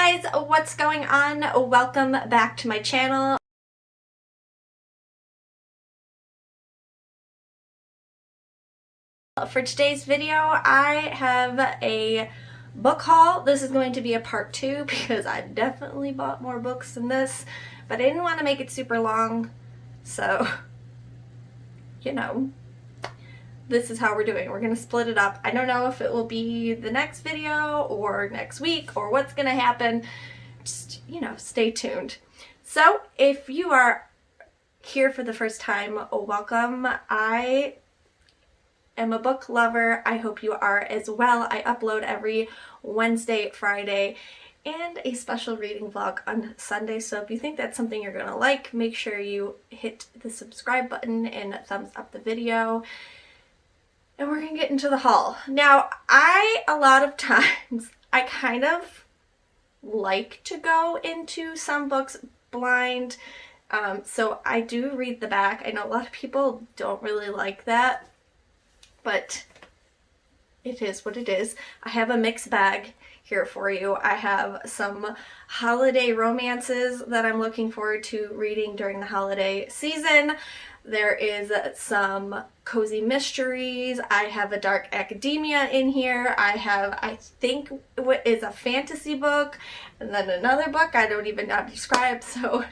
Hey guys, what's going on? Welcome back to my channel. For today's video, I have a book haul. This is going to be a part 2 because I definitely bought more books than this, but I didn't want to make it super long, so, you know, this is how we're doing. We're going to split it up. I don't know if it will be the next video or next week or what's going to happen. Just, you know, stay tuned. So, if you are here for the first time, welcome. I am a book lover. I hope you are as well. I upload every Wednesday, Friday, and a special reading vlog on Sunday. So if you think that's something you're gonna like, make sure you hit the subscribe button and thumbs up the video. And we're gonna get into the haul. Now, a lot of times, I kind of like to go into some books blind. So I do read the back. I know a lot of people don't really like that, but it is what it is. I have a mixed bag here for you. I have some holiday romances that I'm looking forward to reading during the holiday season. There is some cozy mysteries. I have a dark academia in here. I have, I think, what is a fantasy book, and then another book I don't even know how to describe, so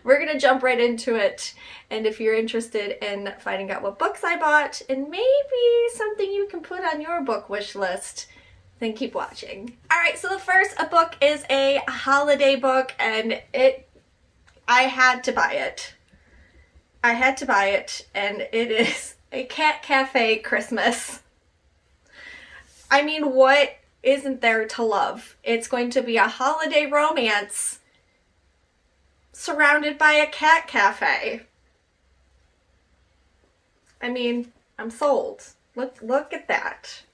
we're gonna jump right into it. And if you're interested in finding out what books I bought and maybe something you can put on your book wish list, then keep watching. Alright, so the first book is a holiday book, and I had to buy it. I had to buy it, and it is a Cat Cafe Christmas. I mean, what isn't there to love? It's going to be a holiday romance surrounded by a cat cafe. I mean, I'm sold. Look at that.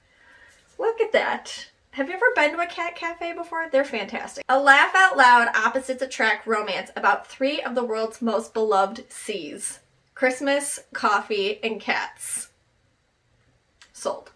Look at that. Have you ever been to a cat cafe before? They're fantastic. A laugh out loud, opposites attract romance about 3 of the world's most beloved C's: Christmas, coffee, and cats. Sold.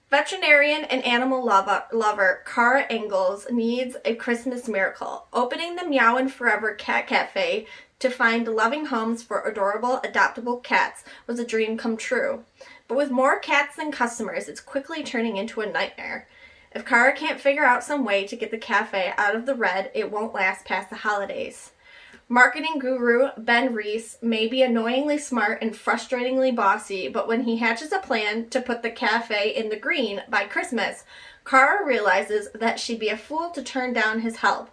Veterinarian and animal lover Cara Ingalls needs a Christmas miracle, opening the Meowin' Forever Cat Cafe to find loving homes for adorable, adoptable cats was a dream come true. But with more cats than customers, it's quickly turning into a nightmare. If Cara can't figure out some way to get the cafe out of the red, it won't last past the holidays. Marketing guru Ben Reese may be annoyingly smart and frustratingly bossy, but when he hatches a plan to put the cafe in the green by Christmas, Cara realizes that she'd be a fool to turn down his help.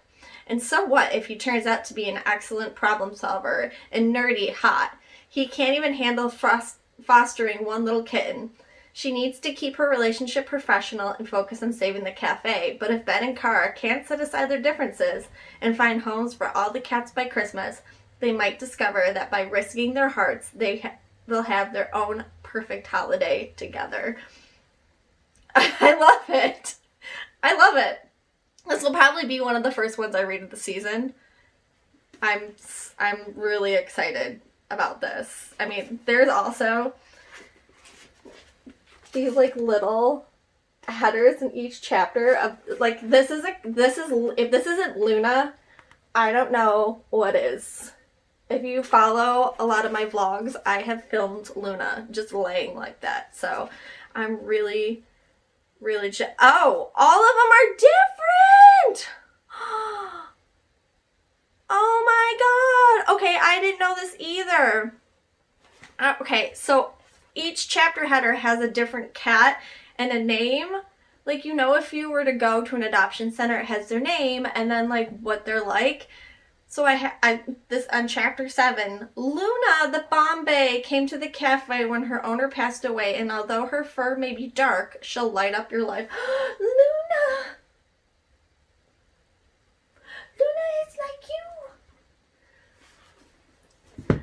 And so what if he turns out to be an excellent problem solver and nerdy hot? He can't even handle fostering one little kitten. She needs to keep her relationship professional and focus on saving the cafe, but if Ben and Cara can't set aside their differences and find homes for all the cats by Christmas, they might discover that by risking their hearts, they'll have their own perfect holiday together. I love it. I love it. This will probably be one of the first ones I read of the season. I'm really excited about this. I mean, there's also these like little headers in each chapter of like if this isn't Luna, I don't know what is. If you follow a lot of my vlogs, I have filmed Luna just laying like that. So I'm really oh, all of them are different. Oh my god. Okay, I didn't know this either. Okay, so each chapter header has a different cat and a name. Like, you know, if you were to go to an adoption center, it has their name and then like what they're like. So this on chapter 7, Luna the Bombay came to the cafe when her owner passed away, and although her fur may be dark, she'll light up your life. Luna! Luna is like you.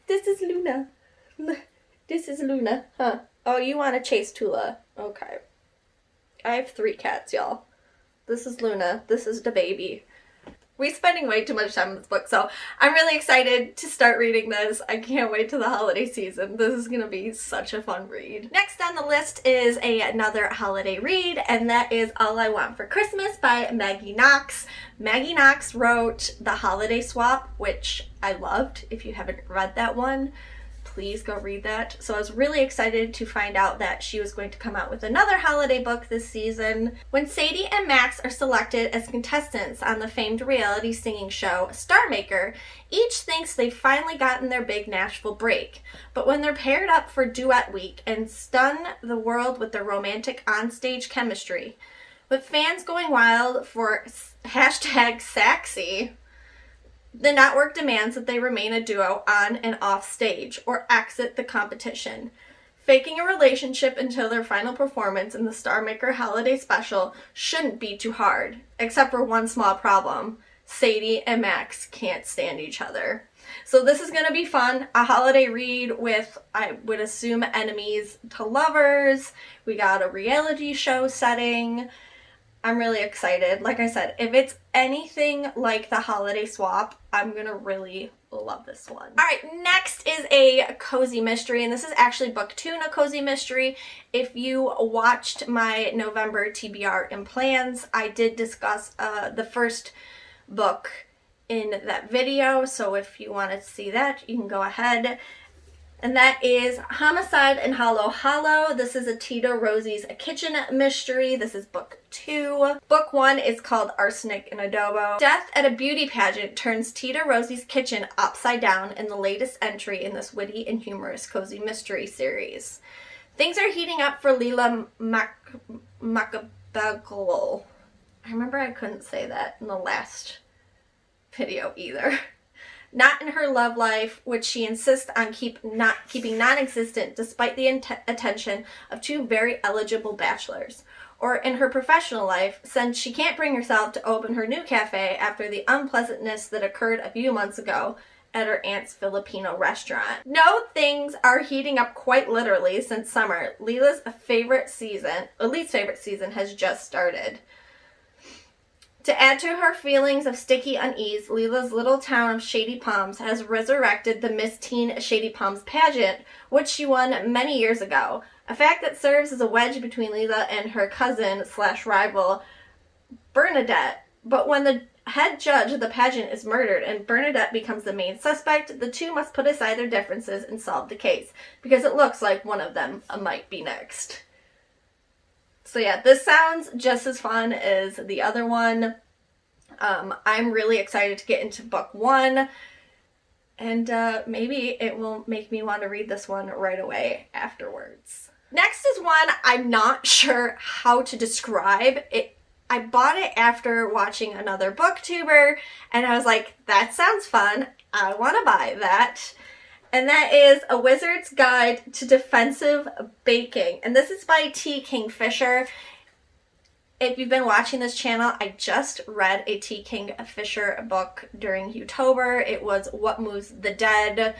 This is Luna. This is Luna, huh? Oh, you want to chase Tula. Okay. I have 3 cats, y'all. This is Luna. This is the baby. We're spending way too much time on this book, so I'm really excited to start reading this. I can't wait till the holiday season. This is gonna be such a fun read. Next on the list is another holiday read, and that is All I Want for Christmas by Maggie Knox. Maggie Knox wrote The Holiday Swap, which I loved. If you haven't read that one, please go read that. So I was really excited to find out that she was going to come out with another holiday book this season. When Sadie and Max are selected as contestants on the famed reality singing show Star Maker, each thinks they've finally gotten their big Nashville break. But when they're paired up for duet week and stun the world with their romantic onstage chemistry, with fans going wild for #Saxy, the network demands that they remain a duo on and off stage or exit the competition. Faking a relationship until their final performance in the Star Maker holiday special shouldn't be too hard, except for one small problem. Sadie and Max can't stand each other. So this is going to be fun. A holiday read with, I would assume, enemies to lovers. We got a reality show setting. I'm really excited. Like I said, if it's anything like The Holiday Swap, I'm gonna really love this one. Alright, next is a cozy mystery, and this is actually book 2 in a cozy mystery. If you watched my November TBR and plans, I did discuss the first book in that video, so if you want to see that, you can go ahead. And that is Homicide and Hollow Hollow. This is a Tita Rosie's Kitchen mystery. This is book 2. Book 1 is called Arsenic and Adobo. Death at a beauty pageant turns Tita Rosie's kitchen upside down in the latest entry in this witty and humorous cozy mystery series. Things are heating up for Leela Macabagol. I remember I couldn't say that in the last video either. Not in her love life, which she insists on keeping non-existent despite the attention of 2 very eligible bachelors. Or in her professional life, since she can't bring herself to open her new cafe after the unpleasantness that occurred a few months ago at her aunt's Filipino restaurant. No, things are heating up quite literally since summer. Leela's least favorite season has just started. To add to her feelings of sticky unease, Leela's little town of Shady Palms has resurrected the Miss Teen Shady Palms pageant, which she won many years ago. A fact that serves as a wedge between Leela and her cousin/rival, Bernadette. But when the head judge of the pageant is murdered and Bernadette becomes the main suspect, the 2 must put aside their differences and solve the case, because it looks like one of them might be next. So yeah, this sounds just as fun as the other one. I'm really excited to get into book 1, and maybe it will make me want to read this one right away afterwards. Next is one I'm not sure how to describe. I bought it after watching another booktuber, and I was like, that sounds fun. I want to buy that. And that is A Wizard's Guide to Defensive Baking. And this is by T. Kingfisher. If you've been watching this channel, I just read a T. Kingfisher book during Youtober. It was What Moves the Dead,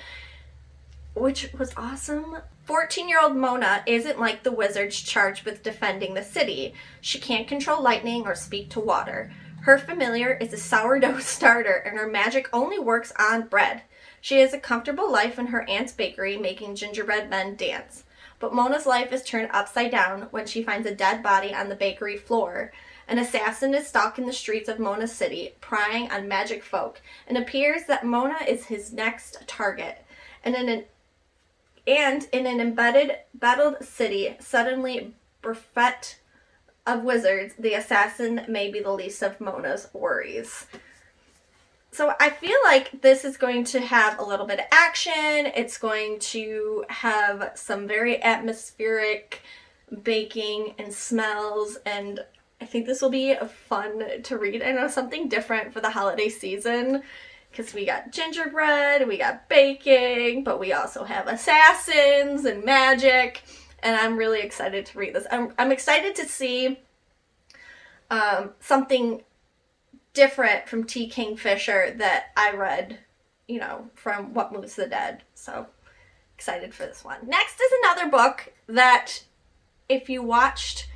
which was awesome. 14-year-old Mona isn't like the wizards charged with defending the city. She can't control lightning or speak to water. Her familiar is a sourdough starter, and her magic only works on bread. She has a comfortable life in her aunt's bakery, making gingerbread men dance. But Mona's life is turned upside down when she finds a dead body on the bakery floor. An assassin is stalking the streets of Mona's city, prying on magic folk, and appears that Mona is his next target. And in an embattled city, suddenly bereft of wizards, the assassin may be the least of Mona's worries. So I feel like this is going to have a little bit of action. It's going to have some very atmospheric baking and smells, and I think this will be fun to read. I know, something different for the holiday season, because we got gingerbread, we got baking, but we also have assassins and magic, and I'm really excited to read this. I'm excited to see something different from T. Kingfisher that I read, from What Moves the Dead. So excited for this one. Next is another book that, if you watched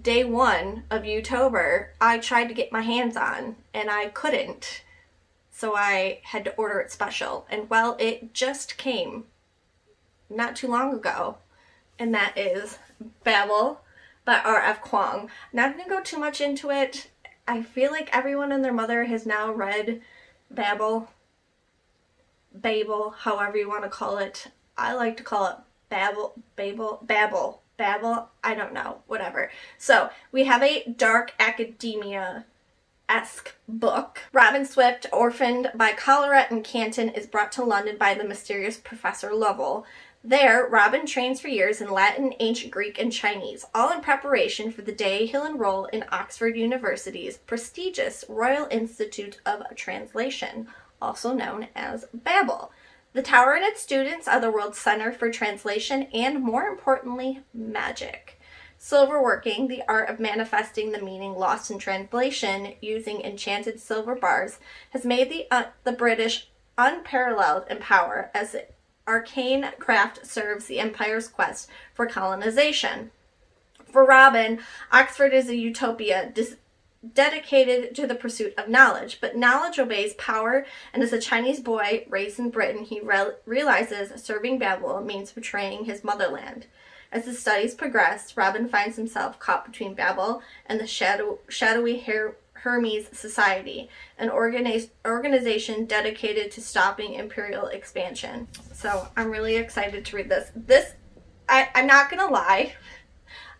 day 1 of Youtober, I tried to get my hands on, and I couldn't. So I had to order it special. And well, it just came not too long ago. And that is Babel by R.F. Kuang. Not going to go too much into it. I feel like everyone and their mother has now read Babel, however you want to call it. I like to call it Babel, I don't know, whatever. So we have a dark academia-esque book. Robin Swift, orphaned by cholera in Canton, is brought to London by the mysterious Professor Lovell. There, Robin trains for years in Latin, Ancient Greek, and Chinese, all in preparation for the day he'll enroll in Oxford University's prestigious Royal Institute of Translation, also known as Babel. The tower and its students are the world's center for translation and, more importantly, magic. Silverworking, the art of manifesting the meaning lost in translation using enchanted silver bars, has made the British unparalleled in power as the arcane craft serves the Empire's quest for colonization. For Robin, Oxford is a utopia dedicated to the pursuit of knowledge, but knowledge obeys power, and as a Chinese boy raised in Britain, he realizes serving Babel means betraying his motherland. As his studies progress, Robin finds himself caught between Babel and the shadowy Hermes Society, an organization dedicated to stopping imperial expansion. So I'm really excited to read this. I'm not gonna lie,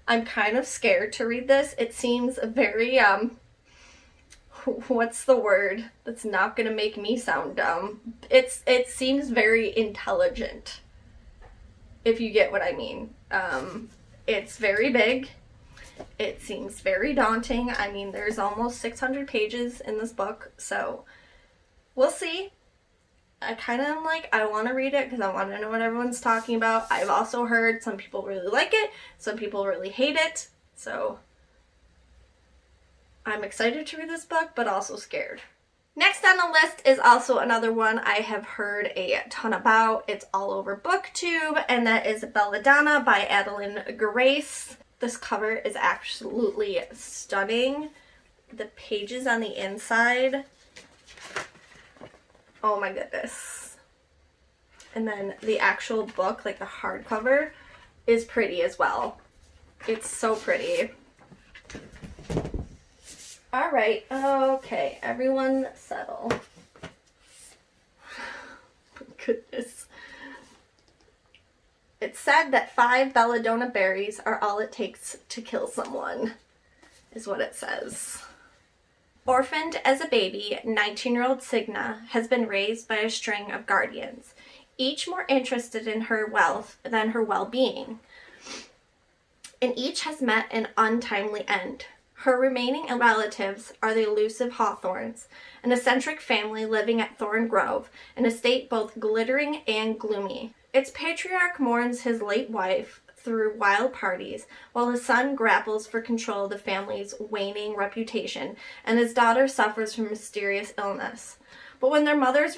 I'm kind of scared to read this. It seems very, what's the word that's not gonna make me sound dumb? It seems very intelligent, if you get what I mean. It's very big. It seems very daunting. I mean, there's almost 600 pages in this book, so we'll see. I kind of am like, I want to read it because I want to know what everyone's talking about. I've also heard some people really like it, some people really hate it, so I'm excited to read this book, but also scared. Next on the list is also another one I have heard a ton about. It's all over BookTube, and that is Belladonna by Adeline Grace. This cover is absolutely stunning. The pages on the inside, oh my goodness. And then the actual book, like the hardcover, is pretty as well. It's so pretty. Alright, okay, everyone settle. Goodness. It's said that 5 Belladonna berries are all it takes to kill someone, is what it says. Orphaned as a baby, 19-year-old Signa has been raised by a string of guardians, each more interested in her wealth than her well-being, and each has met an untimely end. Her remaining relatives are the elusive Hawthorns, an eccentric family living at Thorn Grove, an estate both glittering and gloomy. Its patriarch mourns his late wife through wild parties, while his son grapples for control of the family's waning reputation, and his daughter suffers from mysterious illness. But when their mother's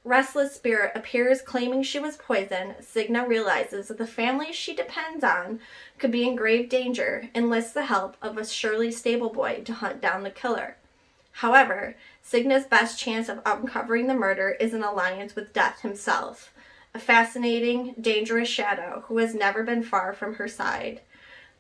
restless spirit appears claiming she was poisoned, Signa realizes that the family she depends on could be in grave danger and enlists the help of a surly stable boy to hunt down the killer. However, Signa's best chance of uncovering the murder is an alliance with Death himself, a fascinating, dangerous shadow who has never been far from her side.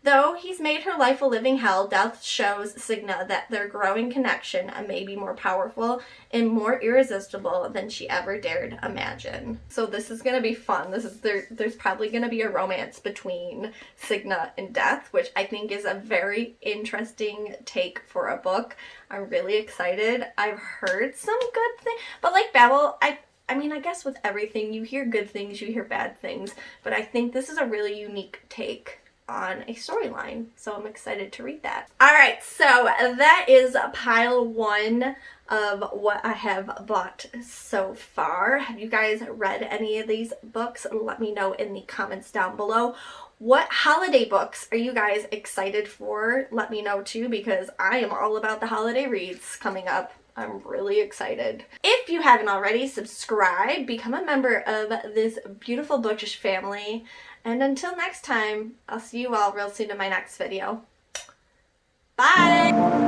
Though he's made her life a living hell, Death shows Signa that their growing connection may be more powerful and more irresistible than she ever dared imagine. So this is gonna be fun. There's probably gonna be a romance between Signa and Death, which I think is a very interesting take for a book. I'm really excited. I've heard some good things, but like Babel, I mean, I guess with everything, you hear good things, you hear bad things, but I think this is a really unique take on a storyline, so I'm excited to read that. Alright, so that is pile 1 of what I have bought so far. Have you guys read any of these books? Let me know in the comments down below. What holiday books are you guys excited for? Let me know too, because I am all about the holiday reads coming up. I'm really excited. If you haven't already, subscribe, become a member of this beautiful bookish family, and until next time, I'll see you all real soon in my next video. Bye!